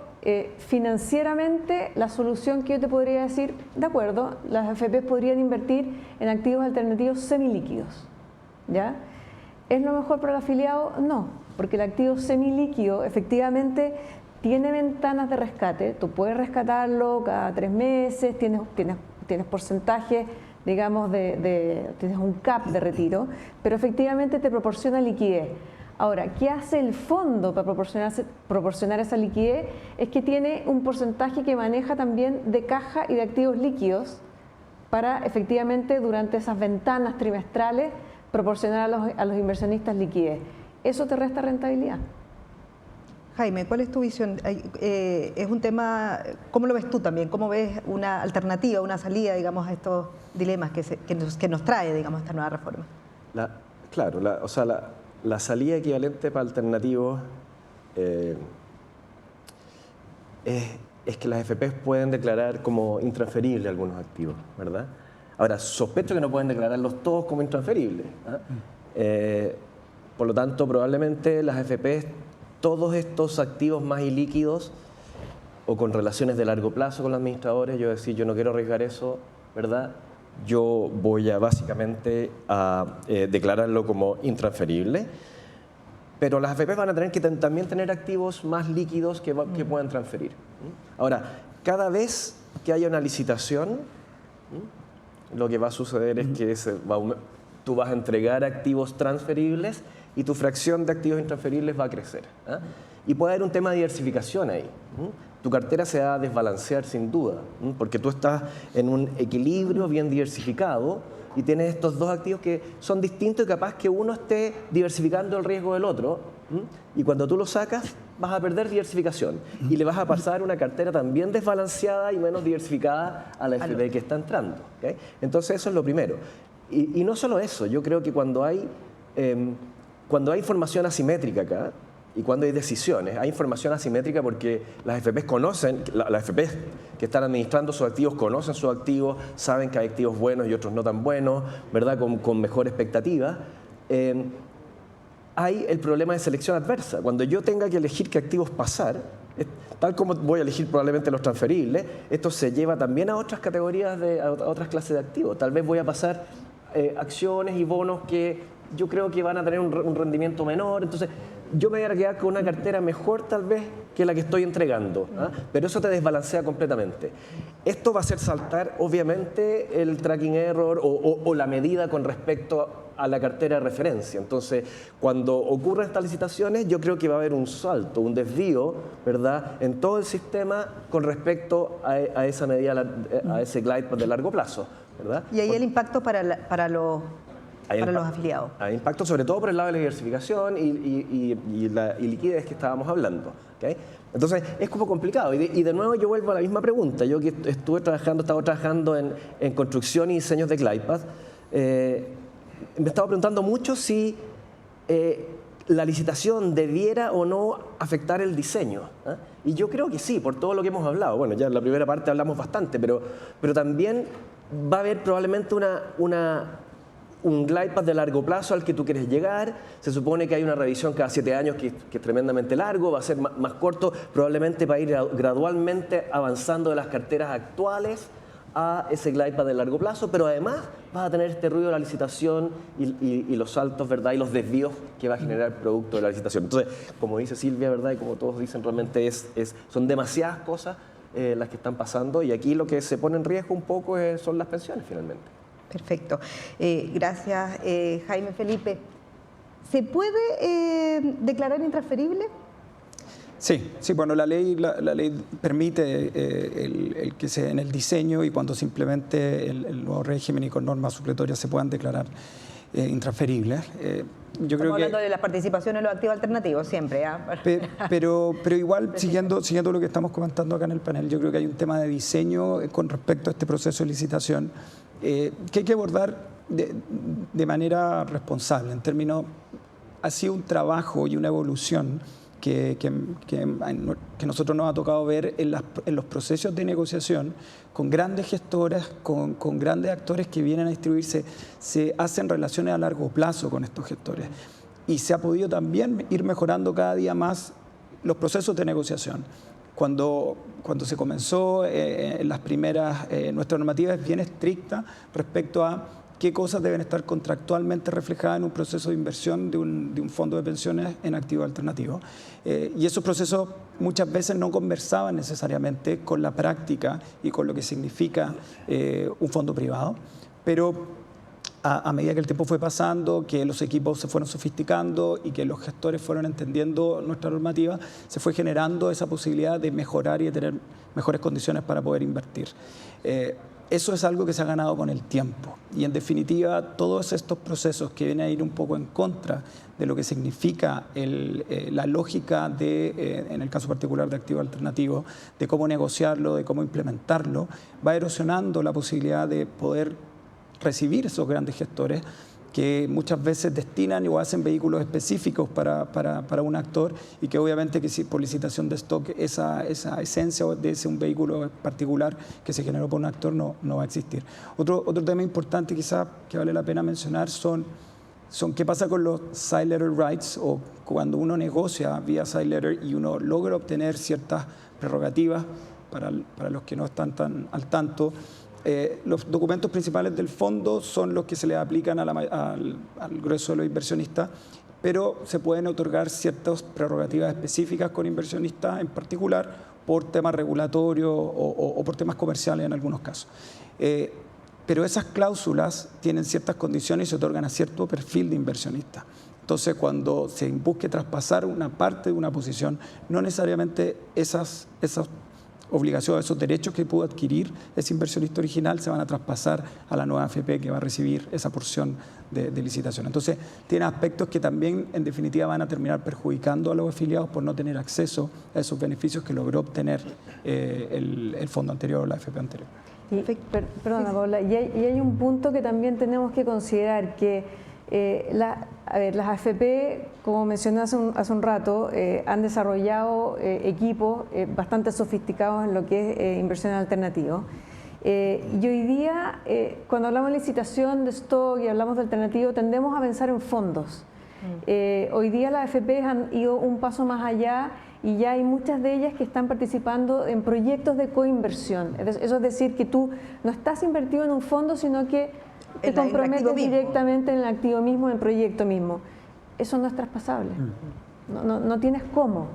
financieramente la solución que yo te podría decir, de acuerdo, las AFP podrían invertir en activos alternativos semilíquidos, ¿ya? ¿Es lo mejor para el afiliado? No, porque el activo semilíquido efectivamente tiene ventanas de rescate, tú puedes rescatarlo cada 3 meses, tienes porcentaje, digamos, tienes un cap de retiro, pero efectivamente te proporciona liquidez. Ahora, ¿qué hace el fondo para proporcionar esa liquidez? Es que tiene un porcentaje que maneja también de caja y de activos líquidos para efectivamente durante esas ventanas trimestrales proporcionar a los inversionistas liquidez. Eso te resta rentabilidad. Jaime, ¿cuál es tu visión? Es un tema, ¿cómo lo ves tú también? ¿Cómo ves una alternativa, una salida, digamos, a estos dilemas que nos trae, digamos, esta nueva reforma? La salida equivalente para alternativos es que las FPs pueden declarar como intransferibles algunos activos, ¿verdad? Ahora, sospecho que no pueden declararlos todos como intransferibles, ¿eh? Por lo tanto, probablemente las FPs, todos estos activos más ilíquidos o con relaciones de largo plazo con los administradores, yo no quiero arriesgar eso, ¿verdad? Yo voy a básicamente a declararlo como intransferible, pero las AFP van a tener que también tener activos más líquidos que puedan transferir. Ahora, cada vez que haya una licitación, lo que va a suceder es que tú vas a entregar activos transferibles y tu fracción de activos intransferibles va a crecer, ¿eh? Y puede haber un tema de diversificación ahí. Tu cartera se va a desbalancear sin duda, porque tú estás en un equilibrio bien diversificado y tienes estos dos activos que son distintos y capaz que uno esté diversificando el riesgo del otro, y cuando tú lo sacas vas a perder diversificación y le vas a pasar una cartera también desbalanceada y menos diversificada a la FP que está entrando, ¿okay? Entonces eso es lo primero. Y no solo eso, yo creo que cuando hay información asimétrica acá, y cuando hay decisiones, hay información asimétrica porque las FPs conocen, las FPs que están administrando sus activos conocen sus activos, saben que hay activos buenos y otros no tan buenos, ¿verdad? Con mejor expectativa. Hay el problema de selección adversa. Cuando yo tenga que elegir qué activos pasar, tal como voy a elegir probablemente los transferibles, esto se lleva también a otras categorías, a otras clases de activos. Tal vez voy a pasar acciones y bonos que yo creo que van a tener un rendimiento menor, entonces yo me voy a quedar con una cartera mejor tal vez que la que estoy entregando, ¿ah? Pero eso te desbalancea completamente. Esto va a hacer saltar obviamente el tracking error o la medida con respecto a la cartera de referencia. Entonces, cuando ocurran estas licitaciones, yo creo que va a haber un salto, un desvío, ¿verdad?, en todo el sistema con respecto a esa medida, a ese glide path de largo plazo, ¿verdad? Y ahí el impacto para los afiliados. Hay impacto sobre todo por el lado de la diversificación y la liquidez que estábamos hablando, ¿okay? Entonces es como complicado y de nuevo yo vuelvo a la misma pregunta. Yo que estaba trabajando en construcción y diseños de GlidePath, me estaba preguntando mucho si la licitación debiera o no afectar el diseño, ¿eh? Y yo creo que sí, por todo lo que hemos hablado. Bueno, ya en la primera parte hablamos bastante, pero también va a haber probablemente un glide path de largo plazo al que tú quieres llegar. Se supone que hay una revisión cada 7 años que es tremendamente largo, va a ser más corto, probablemente para ir gradualmente avanzando de las carteras actuales a ese glide path de largo plazo, pero además vas a tener este ruido de la licitación y los saltos, ¿verdad?, y los desvíos que va a generar el producto de la licitación. Entonces, como dice Silvia, ¿verdad?, y como todos dicen, realmente son demasiadas cosas las que están pasando, y aquí lo que se pone en riesgo un poco son las pensiones finalmente. Perfecto. Gracias, Jaime. Felipe, ¿se puede declarar intransferible? Sí, bueno, la ley permite el que en el diseño y cuando se implemente el nuevo régimen y con normas supletorias se puedan declarar intransferibles. Estamos hablando de la participación en los activos alternativos siempre, ¿eh? Pero igual, siguiendo lo que estamos comentando acá en el panel, yo creo que hay un tema de diseño con respecto a este proceso de licitación que hay que abordar de manera responsable. En términos, ha sido un trabajo y una evolución que nosotros nos ha tocado ver en los procesos de negociación con grandes gestoras, con grandes actores que vienen a distribuirse, se hacen relaciones a largo plazo con estos gestores. y se ha podido también ir mejorando cada día más los procesos de negociación. Cuando se comenzó en las primeras, nuestra normativa es bien estricta respecto a qué cosas deben estar contractualmente reflejadas en un proceso de inversión de un fondo de pensiones en activos alternativos. Y esos procesos muchas veces no conversaban necesariamente con la práctica y con lo que significa un fondo privado, pero a medida que el tiempo fue pasando, que los equipos se fueron sofisticando y que los gestores fueron entendiendo nuestra normativa, se fue generando esa posibilidad de mejorar y de tener mejores condiciones para poder invertir. Eso es algo que se ha ganado con el tiempo y en definitiva todos estos procesos que vienen a ir un poco en contra de lo que significa la lógica de, en el caso particular de activos alternativos, de cómo negociarlo, de cómo implementarlo, va erosionando la posibilidad de poder recibir esos grandes gestores que muchas veces destinan o hacen vehículos específicos para un actor y que obviamente que si por licitación de stock esa esencia de ese un vehículo particular que se generó por un actor no va a existir. Otro tema importante quizás que vale la pena mencionar son qué pasa con los side letter rights o cuando uno negocia vía side letter y uno logra obtener ciertas prerrogativas para los que no están tan al tanto. Los documentos principales del fondo son los que se le aplican al grueso de los inversionistas, pero se pueden otorgar ciertas prerrogativas específicas con inversionistas en particular por temas regulatorios o por temas comerciales en algunos casos. Pero esas cláusulas tienen ciertas condiciones y se otorgan a cierto perfil de inversionista. Entonces, cuando se busque traspasar una parte de una posición, no necesariamente esas obligaciones, esos derechos que pudo adquirir ese inversionista original se van a traspasar a la nueva AFP que va a recibir esa porción de licitación. Entonces, tiene aspectos que también, en definitiva, van a terminar perjudicando a los afiliados por no tener acceso a esos beneficios que logró obtener el fondo anterior o la AFP anterior. Perdona, Paula, y hay un punto que también tenemos que considerar, que las AFP, como mencioné hace un rato, han desarrollado equipos bastante sofisticados en lo que es inversión alternativa. Y hoy día, cuando hablamos de licitación de stock y hablamos de alternativo, tendemos a pensar en fondos. Hoy día las AFP han ido un paso más allá y ya hay muchas de ellas que están participando en proyectos de coinversión. Eso es decir, que tú no estás invertido en un fondo, sino que te comprometes directamente en el activo mismo, en el proyecto mismo. Eso no es traspasable. No tienes cómo.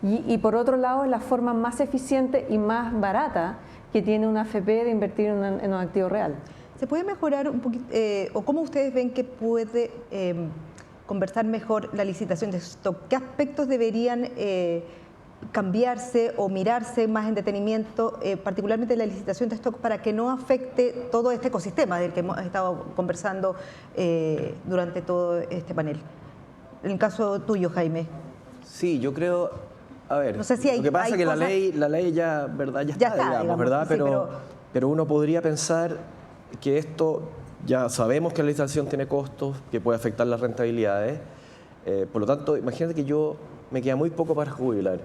Y por otro lado, es la forma más eficiente y más barata que tiene una AFP de invertir en un activo real. ¿Se puede mejorar un poquito, o cómo ustedes ven que puede conversar mejor la licitación de stock? ¿Qué aspectos deberían cambiarse o mirarse más en detenimiento, particularmente la licitación de stock, para que no afecte todo este ecosistema del que hemos estado conversando durante todo este panel? En el caso tuyo, Jaime. Sí, yo creo, a ver, no sé si lo que pasa es que la ley ya, ¿verdad? ya está, digamos, ¿verdad? Sí, pero uno podría pensar que esto, ya sabemos que la licitación tiene costos, que puede afectar las rentabilidades, por lo tanto, imagínate que yo me queda muy poco para jubilar.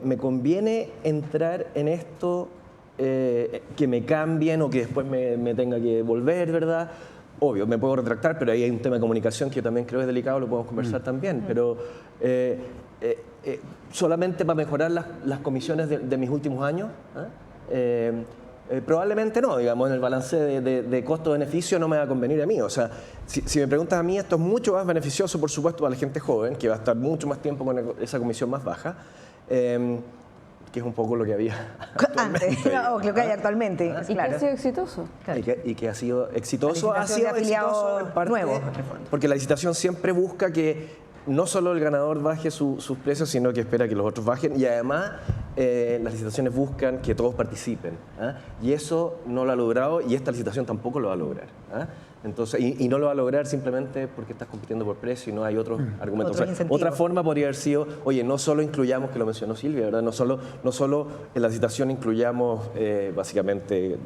Me conviene entrar en esto, que me cambien o que después me tenga que volver, ¿verdad? Obvio, me puedo retractar, pero ahí hay un tema de comunicación que yo también creo es delicado, lo podemos conversar también, pero solamente para mejorar las comisiones de mis últimos años, probablemente no, digamos, en el balance de costo-beneficio no me va a convenir a mí. O sea, si me preguntas a mí, esto es mucho más beneficioso, por supuesto, para la gente joven, que va a estar mucho más tiempo con esa comisión más baja, que es un poco lo que había antes, lo que hay actualmente. Y claro, que ha sido exitoso. Claro. Y que ha sido exitoso, en parte, nuevo, porque la licitación siempre busca que no solo el ganador baje sus precios, sino que espera que los otros bajen, y además las licitaciones buscan que todos participen, y eso no lo ha logrado, y esta licitación tampoco lo va a lograr. Entonces, y no lo va a lograr simplemente porque estás compitiendo por precio y no hay otros argumentos. O sea, otra forma podría haber sido, oye, no solo incluyamos, que lo mencionó Silvia, ¿verdad? No solo en la licitación incluyamos básicamente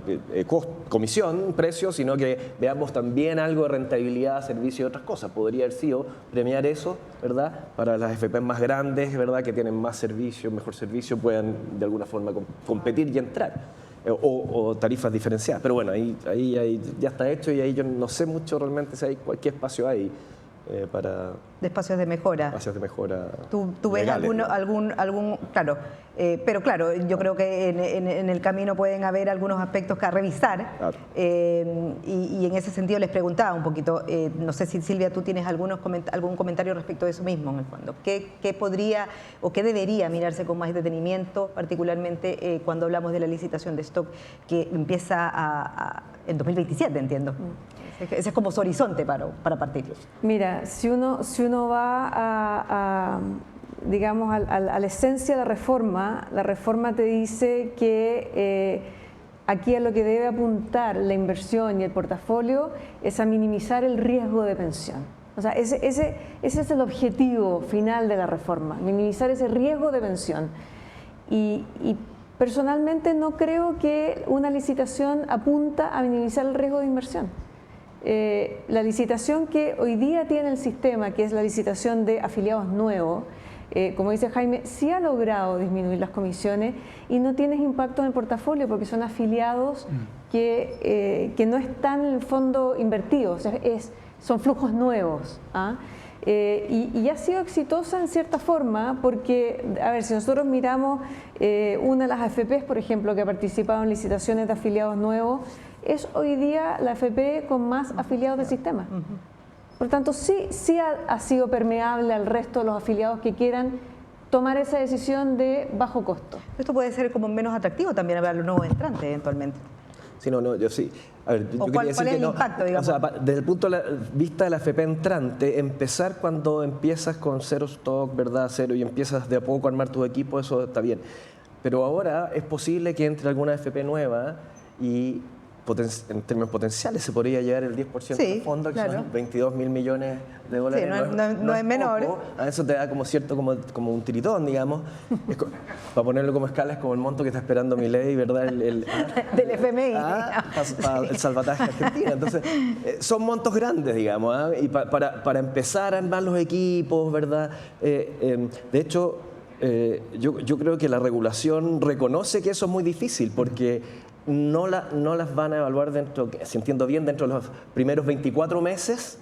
comisión, precio, sino que veamos también algo de rentabilidad, servicio y otras cosas. Podría haber sido premiar eso, ¿verdad? Para las FP más grandes, ¿verdad? Que tienen más servicio, mejor servicio, puedan de alguna forma competir y entrar. O tarifas diferenciadas, pero bueno, ahí ya está hecho, y ahí yo no sé mucho realmente si hay cualquier espacio ahí. de espacios de mejora. Espacios de mejora. ¿Tú ves legales, algún claro, pero claro, yo creo que en el camino pueden haber algunos aspectos que revisar. Claro. Y en ese sentido les preguntaba un poquito, no sé si Silvia, tú tienes algún comentario respecto de eso mismo en el fondo. ¿Qué podría o qué debería mirarse con más detenimiento, particularmente cuando hablamos de la licitación de stock que empieza en 2027, entiendo? Ese es como su horizonte para partir. Mira, si uno va digamos, a la esencia de la reforma te dice que aquí a lo que debe apuntar la inversión y el portafolio es a minimizar el riesgo de pensión. O sea, ese es el objetivo final de la reforma, minimizar ese riesgo de pensión. Y personalmente no creo que una licitación apunta a minimizar el riesgo de inversión. La licitación que hoy día tiene el sistema, que es la licitación de afiliados nuevos, como dice Jaime, sí ha logrado disminuir las comisiones y no tienes impacto en el portafolio porque son afiliados que no están en el fondo invertidos, o sea, son flujos nuevos. Y ha sido exitosa en cierta forma porque, a ver, si nosotros miramos una de las AFPs, por ejemplo, que ha participado en licitaciones de afiliados nuevos, es hoy día la AFP con más afiliados del sistema. Por lo tanto, sí ha sido permeable al resto de los afiliados que quieran tomar esa decisión de bajo costo. Esto puede ser como menos atractivo también para los nuevos entrantes eventualmente. Sí, yo sí. A ver, yo ¿Cuál es el impacto, digamos? O sea, desde el punto de vista de la AFP entrante, empezar cuando empiezas con cero stock, ¿verdad? Cero, y empiezas de a poco a armar tu equipo, eso está bien. Pero ahora es posible que entre alguna AFP nueva y en términos potenciales se podría llegar el 10% del fondo, que son 22.000 millones de dólares. Sí, no es menor. A eso te da como cierto, como un tiritón, digamos. Para ponerlo como escala, es como el monto que está esperando Milei, ¿verdad? Del FMI. Para el salvataje argentino. Entonces, son montos grandes, digamos. Y para empezar a armar los equipos, ¿verdad? De hecho, yo creo que la regulación reconoce que eso es muy difícil, porque no las van a evaluar si entiendo bien, dentro de los primeros 24 meses,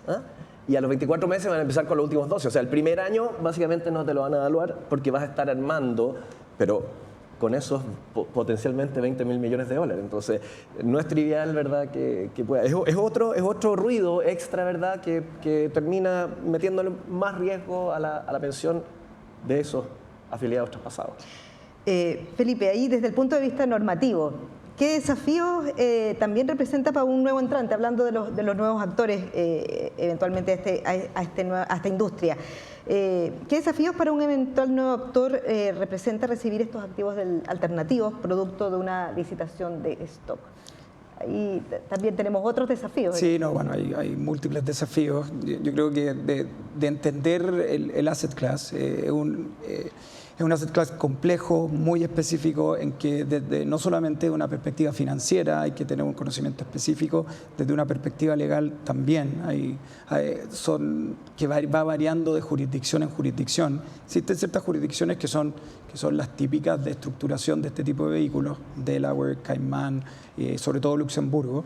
y a los 24 meses van a empezar con los últimos 12. O sea, el primer año básicamente no te lo van a evaluar porque vas a estar armando, pero con esos potencialmente 20.000 millones de dólares. Entonces, no es trivial, ¿verdad?, que pueda. Es otro ruido extra, ¿verdad?, que termina metiéndole más riesgo a la pensión de esos afiliados traspasados. Felipe, ahí desde el punto de vista normativo, ¿qué desafíos también representa para un nuevo entrante, hablando de los nuevos actores eventualmente a esta industria? ¿Qué desafíos para un eventual nuevo actor representa recibir estos activos alternativos producto de una licitación de stock? Ahí también tenemos otros desafíos. Sí, bueno, hay múltiples desafíos. Yo creo que de entender el asset class, es un asset class complejo, muy específico, en que desde no solamente de una perspectiva financiera hay que tener un conocimiento específico, desde una perspectiva legal también. Que va variando de jurisdicción en jurisdicción. Existen ciertas jurisdicciones que son las típicas de estructuración de este tipo de vehículos, Delaware, Caimán, sobre todo Luxemburgo,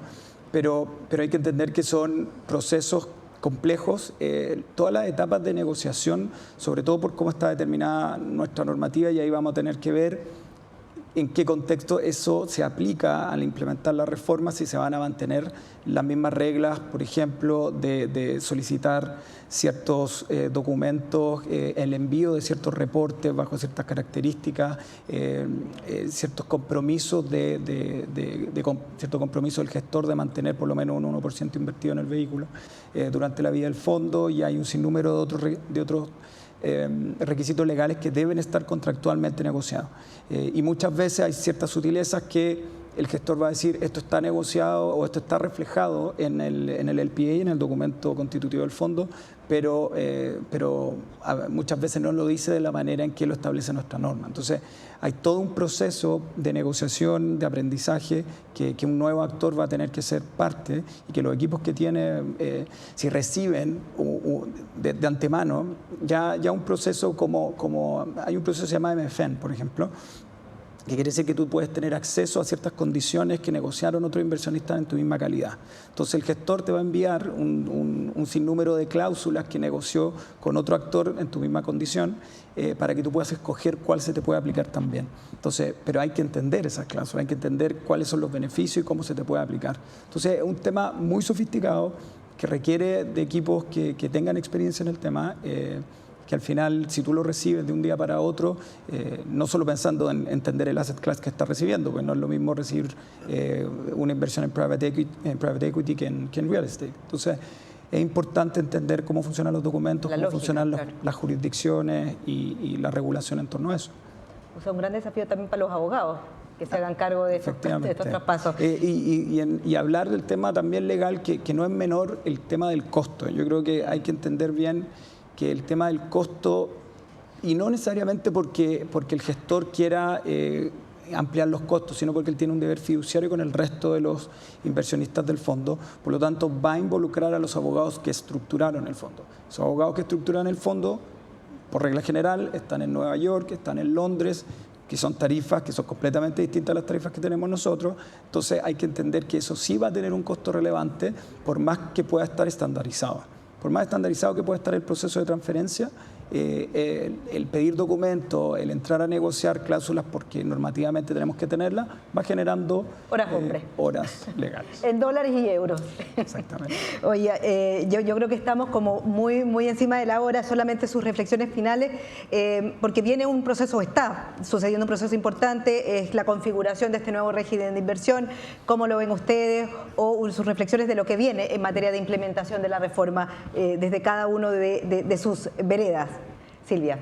pero hay que entender que son procesos complejos, todas las etapas de negociación, sobre todo por cómo está determinada nuestra normativa, y ahí vamos a tener que ver en qué contexto eso se aplica al implementar la reforma, si se van a mantener las mismas reglas, por ejemplo, de solicitar ciertos documentos, el envío de ciertos reportes bajo ciertas características, ciertos compromisos cierto compromiso del gestor de mantener por lo menos un 1% invertido en el vehículo durante la vida del fondo, y hay un sinnúmero de otros requisitos legales que deben estar contractualmente negociados. Y muchas veces hay ciertas sutilezas que el gestor va a decir esto está negociado o esto está reflejado en el LPA, en el documento constitutivo del fondo, pero muchas veces no lo dice de la manera en que lo establece nuestra norma. Entonces hay todo un proceso de negociación, de aprendizaje que un nuevo actor va a tener que ser parte, y que los equipos que tiene, si reciben de antemano, ya un proceso como hay un proceso que se llama MFN, por ejemplo, que quiere decir que tú puedes tener acceso a ciertas condiciones que negociaron otros inversionistas en tu misma calidad. Entonces el gestor te va a enviar un sinnúmero de cláusulas que negoció con otro actor en tu misma condición para que tú puedas escoger cuál se te puede aplicar también. Entonces, pero hay que entender esas cláusulas, hay que entender cuáles son los beneficios y cómo se te puede aplicar. Entonces es un tema muy sofisticado que requiere de equipos que tengan experiencia en el tema, que al final, si tú lo recibes de un día para otro, no solo pensando en entender el asset class que estás recibiendo, pues no es lo mismo recibir una inversión en private equity que en real estate. Entonces, es importante entender cómo funcionan los documentos, cómo funcionan las jurisdicciones y la regulación en torno a eso. O sea, un gran desafío también para los abogados, que se hagan cargo de estos traspasos. Y hablar del tema también legal, que no es menor el tema del costo. Yo creo que hay que entender bien que el tema del costo, y no necesariamente porque el gestor quiera ampliar los costos, sino porque él tiene un deber fiduciario con el resto de los inversionistas del fondo, por lo tanto va a involucrar a los abogados que estructuraron el fondo. Los abogados que estructuran el fondo, por regla general, están en Nueva York, están en Londres, que son tarifas que son completamente distintas a las tarifas que tenemos nosotros. Entonces hay que entender que eso sí va a tener un costo relevante, por más que pueda estar estandarizado. Por más estandarizado que pueda estar el proceso de transferencia, el pedir documentos, el entrar a negociar cláusulas porque normativamente tenemos que tenerlas, va generando horas legales. En dólares y euros. Exactamente. Oye, yo creo que estamos como muy encima de la hora, solamente sus reflexiones finales, porque viene un proceso, está sucediendo un proceso importante, es la configuración de este nuevo régimen de inversión. ¿Cómo lo ven ustedes? O sus reflexiones de lo que viene en materia de implementación de la reforma desde cada uno de sus veredas. Silvia.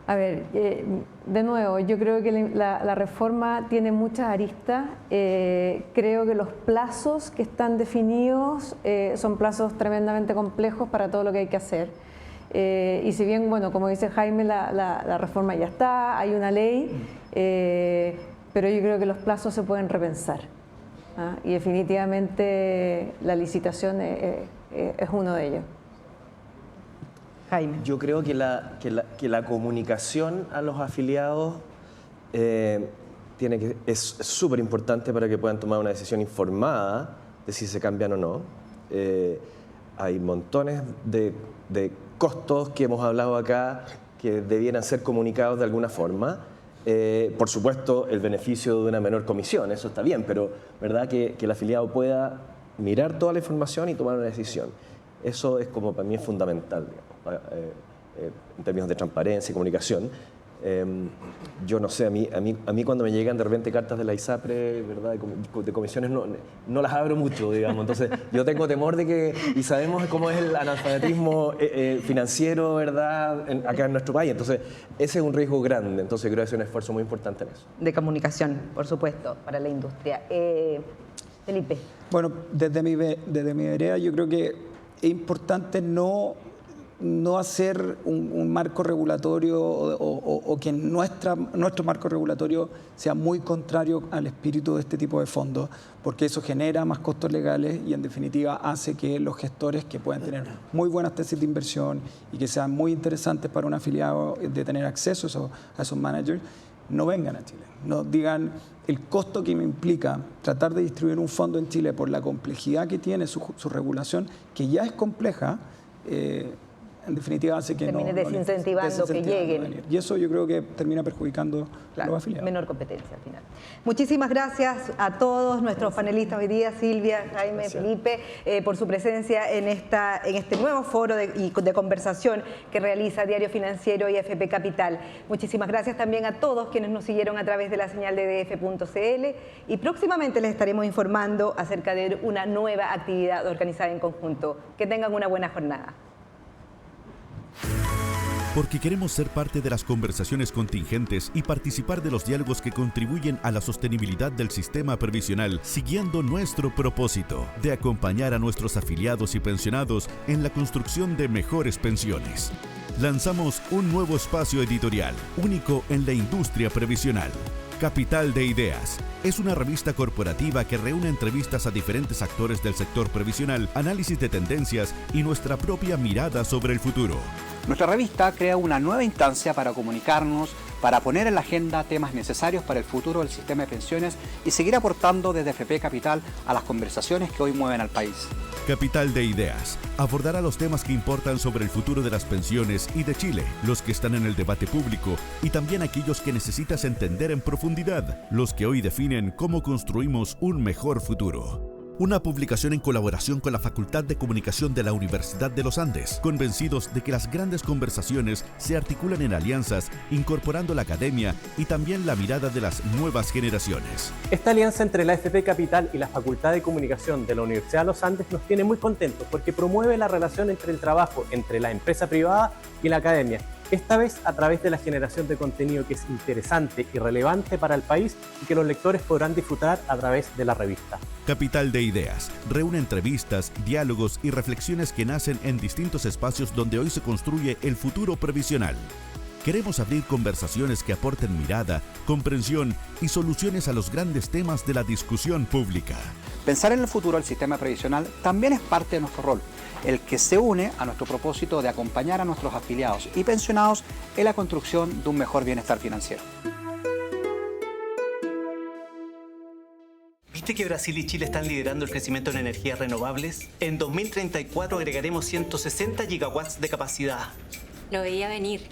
A ver, de nuevo, yo creo que la reforma tiene muchas aristas. Creo que los plazos que están definidos son plazos tremendamente complejos para todo lo que hay que hacer. Y si bien, bueno, como dice Jaime, la reforma ya está, hay una ley, pero yo creo que los plazos se pueden repensar. Y definitivamente la licitación es uno de ellos. Jaime. Yo creo que la comunicación a los afiliados es súper importante para que puedan tomar una decisión informada de si se cambian o no. Hay montones de costos que hemos hablado acá que debieran ser comunicados de alguna forma. Por supuesto, el beneficio de una menor comisión, eso está bien, pero ¿verdad? Que el afiliado pueda mirar toda la información y tomar una decisión. Eso es como para mí es fundamental, digamos, en términos de transparencia y comunicación. Yo no sé, a mí cuando me llegan de repente cartas de la ISAPRE, ¿verdad? De comisiones, no las abro mucho, digamos. Entonces, yo tengo temor de que, y sabemos cómo es el analfabetismo financiero, ¿verdad? Acá en nuestro país. Entonces, ese es un riesgo grande. Entonces, creo que es un esfuerzo muy importante en eso. De comunicación, por supuesto, para la industria. Felipe. Bueno, desde mi vereda, yo creo que es importante no hacer un marco regulatorio o que nuestro marco regulatorio sea muy contrario al espíritu de este tipo de fondos, porque eso genera más costos legales y en definitiva hace que los gestores que puedan tener muy buenas tesis de inversión y que sean muy interesantes para un afiliado de tener acceso a esos managers, no vengan a Chile, no digan el costo que me implica tratar de distribuir un fondo en Chile por la complejidad que tiene su regulación, que ya es compleja, en definitiva hace que termine desincentivando que lleguen. Y eso yo creo que termina perjudicando a los afiliados. Menor competencia al final. Muchísimas gracias a todos nuestros panelistas hoy día, Silvia, Jaime, Felipe, por su presencia en este nuevo foro de conversación que realiza Diario Financiero y AFP Capital. Muchísimas gracias también a todos quienes nos siguieron a través de la señal de df.cl y próximamente les estaremos informando acerca de una nueva actividad organizada en conjunto. Que tengan una buena jornada. Porque queremos ser parte de las conversaciones contingentes y participar de los diálogos que contribuyen a la sostenibilidad del sistema previsional, siguiendo nuestro propósito de acompañar a nuestros afiliados y pensionados en la construcción de mejores pensiones. Lanzamos un nuevo espacio editorial, único en la industria previsional. Capital de Ideas es una revista corporativa que reúne entrevistas a diferentes actores del sector previsional, análisis de tendencias y nuestra propia mirada sobre el futuro. Nuestra revista crea una nueva instancia para comunicarnos, para poner en la agenda temas necesarios para el futuro del sistema de pensiones y seguir aportando desde FP Capital a las conversaciones que hoy mueven al país. Capital de Ideas abordará los temas que importan sobre el futuro de las pensiones y de Chile, los que están en el debate público y también aquellos que necesitas entender en profundidad, los que hoy definen cómo construimos un mejor futuro. Una publicación en colaboración con la Facultad de Comunicación de la Universidad de los Andes, convencidos de que las grandes conversaciones se articulan en alianzas, incorporando la academia y también la mirada de las nuevas generaciones. Esta alianza entre la FP Capital y la Facultad de Comunicación de la Universidad de los Andes nos tiene muy contentos porque promueve la relación entre el trabajo entre la empresa privada y la academia. Esta vez a través de la generación de contenido que es interesante y relevante para el país y que los lectores podrán disfrutar a través de la revista. Capital de Ideas reúne entrevistas, diálogos y reflexiones que nacen en distintos espacios donde hoy se construye el futuro previsional. Queremos abrir conversaciones que aporten mirada, comprensión y soluciones a los grandes temas de la discusión pública. Pensar en el futuro del sistema previsional también es parte de nuestro rol, el que se une a nuestro propósito de acompañar a nuestros afiliados y pensionados en la construcción de un mejor bienestar financiero. ¿Viste que Brasil y Chile están liderando el crecimiento en energías renovables? En 2034 agregaremos 160 gigawatts de capacidad. Lo veía venir.